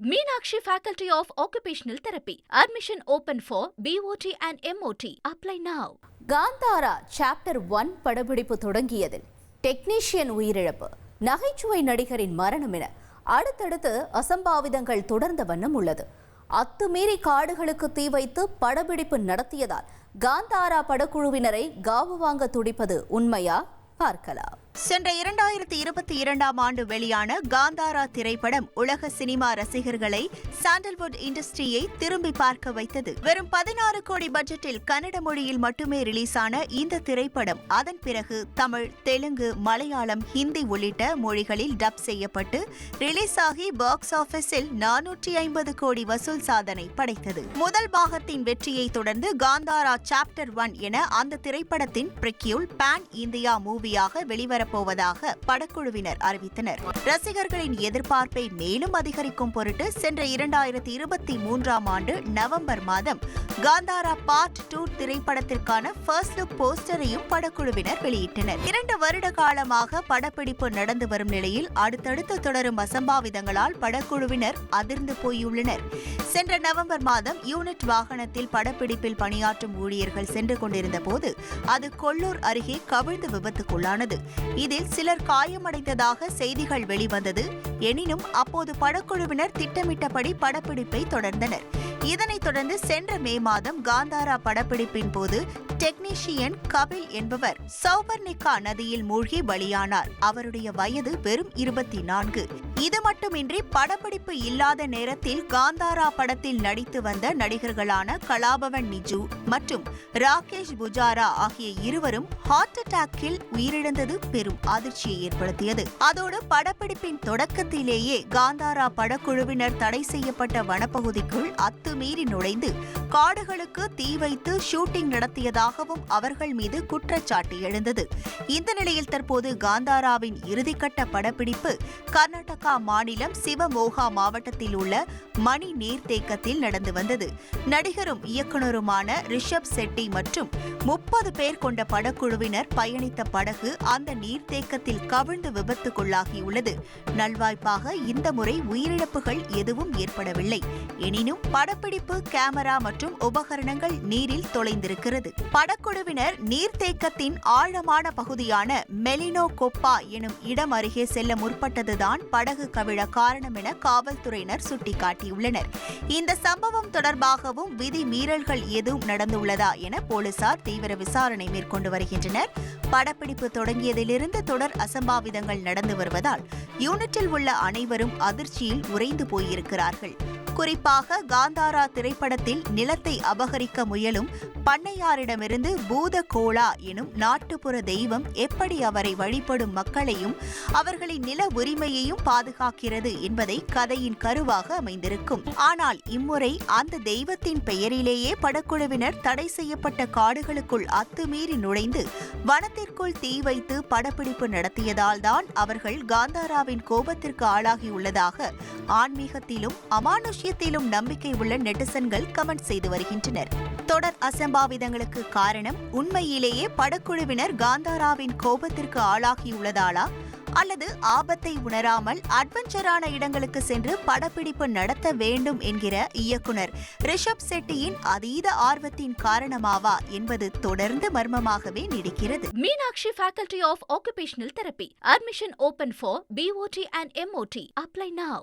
Meenakshi Faculty of Occupational Therapy. Admission open for BOT and MOT. Apply now. Kantara chapter 1 படப்பிடிப்பு தொடங்கியதில் technician உயிரிழப்பு, நகைச்சுவை நடிகரின் மரணம் என அடுத்தடுத்து அசம்பாவிதங்கள் தொடர்ந்த வண்ணம் உள்ளது. அத்துமீறி காடுகளுக்கு தீ வைத்து படப்பிடிப்பு நடத்தியதால் காந்தாரா படக்குழுவினரை காவு வாங்க துடிப்பது உண்மையா? பார்க்கலாம். சென்ற 2022ஆம் ஆண்டு வெளியான காந்தாரா திரைப்படம் உலக சினிமா ரசிகர்களை சாண்டல்வுட் இண்டஸ்ட்ரியை திரும்பி பார்க்க வைத்தது. வெறும் 16 கோடி பட்ஜெட்டில் கன்னட மொழியில் மட்டுமே ரிலீஸ் ஆன இந்த திரைப்படம் அதன் பிறகு தமிழ், தெலுங்கு, மலையாளம், ஹிந்தி உள்ளிட்ட மொழிகளில் டப் செய்யப்பட்டு ரிலீஸ் ஆகி பாக்ஸ் ஆபீஸில் 450 கோடி வசூல் சாதனை படைத்தது. முதல் பாகத்தின் வெற்றியை தொடர்ந்து காந்தாரா சாப்டர் 1 என அந்த திரைப்படத்தின் பிரிக்யூல் பேன் இந்தியா மூவியாக வெளிவரப்போவதாக படக்குழுவினர் அறிவித்தனர். ரசிகர்களின் எதிர்பார்ப்பை மேலும் அதிகரிக்கும் பொருட்டு சென்ற 2023ஆம் ஆண்டு நவம்பர் மாதம் காந்தாரா பார்ட் 2 திரைப்படத்திற்கான ஃபர்ஸ்ட் லுக் போஸ்டரையும் படக்குழுவினர் வெளியிட்டனர். 2 வருட காலமாக படப்பிடிப்பு நடந்து வரும் நிலையில் அடுத்தடுத்து தொடரும் அசம்பாவிதங்களால் படக்குழுவினர் அதிர்ந்து போயுள்ளனர். சென்ற நவம்பர் மாதம் யூனிட் வாகனத்தில் படப்பிடிப்பில் பணியாற்றும் ஊழியர்கள் சென்று கொண்டிருந்த போது அது கொல்லூர் அருகே கவிழ்ந்து விபத்துக்குள்ளானது. இதில் சிலர் காயமடைந்ததாக செய்திகள் வெளிவந்தது. எனினும் அப்போது படக்குழுவினர் திட்டமிட்டபடி படப்பிடிப்பை தொடர்ந்தனர். இதனைத் தொடர்ந்து சென்ற மே மாதம் காந்தாரா படப்பிடிப்பின் போது டெக்னீஷியன் கபில் என்பவர் சௌபர்ணிகா நதியில் மூழ்கி பலியானார். அவருடைய வயது வெறும் 24. இது மட்டுமின்றி படப்பிடிப்பு இல்லாத நேரத்தில் காந்தாரா படத்தில் நடித்து வந்த நடிகர்களான கலாபவன் நிஜு மற்றும் ராகேஷ் புஜாரா ஆகிய இருவரும் ஹார்ட் அட்டாக்கில் உயிரிழந்தது பெரும் அதிர்ச்சியை ஏற்படுத்தியது. அதோடு படப்பிடிப்பின் தொடக்கத்திலேயே காந்தாரா படக்குழுவினர் தடை செய்யப்பட்ட வனப்பகுதிக்குள் அத்துமீறி நுழைந்து காடுகளுக்கு தீ வைத்து ஷூட்டிங் நடத்தியதாகவும் அவர்கள் மீது குற்றச்சாட்டு எழுந்தது. இந்த நிலையில் தற்போது காந்தாராவின் இறுதிக்கட்ட படப்பிடிப்பு கர்நாடகா மாநிலம் சிவமோகா மாவட்டத்தில் உள்ள மணி நீர்த்தேக்கத்தில் நடந்து வந்தது. நடிகரும் இயக்குநருமான ரிஷப் செட்டி மற்றும் 30 பேர் கொண்ட படக்குழுவினர் பயணித்த படகு அந்த நீர்த்தேக்கத்தில் கவிழ்ந்து விபத்துக்குள்ளாகியுள்ளது. நல்வாய்ப்பாக இந்த முறை உயிரிழப்புகள் எதுவும் ஏற்படவில்லை. எனினும் படப்பிடிப்பு கேமரா மற்றும் உபகரணங்கள் நீரில் தொலைந்திருக்கிறது. படக்குழுவினர் நீர்த்தேக்கத்தின் ஆழமான பகுதியான மெலினோ கொப்பா எனும் இடம் அருகே செல்ல முற்பட்டதுதான் படகு கவிழ காரணம் என காவல்துறையினர் சுட்டிக்காட்டியுள்ளனர். இந்த சம்பவம் தொடர்பாகவும் விதி மீறல்கள் எதுவும் நடந்துள்ளதா என போலீசார் தீவிர விசாரணை மேற்கொண்டு வருகின்றனர். படப்பிடிப்பு தொடங்கியதிலிருந்து தொடர் அசம்பாவிதங்கள் நடந்து வருவதால் யூனிட்டில் உள்ள அனைவரும் அதிர்ச்சியில் உறைந்து போயிருக்கிறார்கள். குறிப்பாக காந்தாரா திரைப்படத்தில் நிலத்தை அபகரிக்க முயலும் பண்ணையாரிடமிருந்து பூத கோலா எனும் நாட்டுப்புற தெய்வம் எப்படி அவரை வழிபடும் மக்களையும் அவர்களின் நில உரிமையையும் பாதுகாக்கிறது என்பதை கதையின் கருவாக அமைந்திருக்கும். ஆனால் இம்முறை அந்த தெய்வத்தின் பெயரிலேயே படக்குழுவினர் தடை செய்யப்பட்ட காடுகளுக்குள் அத்துமீறி நுழைந்து வனத்திற்குள் தீ வைத்து படப்பிடிப்பு நடத்தியதால் தான் அவர்கள் காந்தாராவின் கோபத்திற்கு ஆளாகியுள்ளதாக ஆன்மீகத்திலும் அமானுஷ்யத்திலும் நம்பிக்கை உள்ள நெட்டிசன்கள் கமெண்ட் செய்து வருகின்றனர். தொடர் அசம்பாவிதங்களுக்கு காரணம் உண்மையிலேயே படக்குழுவினர் காந்தாராவின் கோபத்திற்கு ஆளாகியுள்ளதாலா அல்லது ஆபத்தை உணராமல் அட்வென்ச்சரான இடங்களுக்கு சென்று படப்பிடிப்பு நடத்த வேண்டும் என்கிற இயக்குனர் ரிஷப் செட்டியின் அதீத ஆர்வத்தின் காரணமாவா என்பது தொடர்ந்து மர்மமாகவே நீடிக்கிறது. Meenakshi Faculty of Occupational Therapy. Admission open for BOT and MOT. Apply now.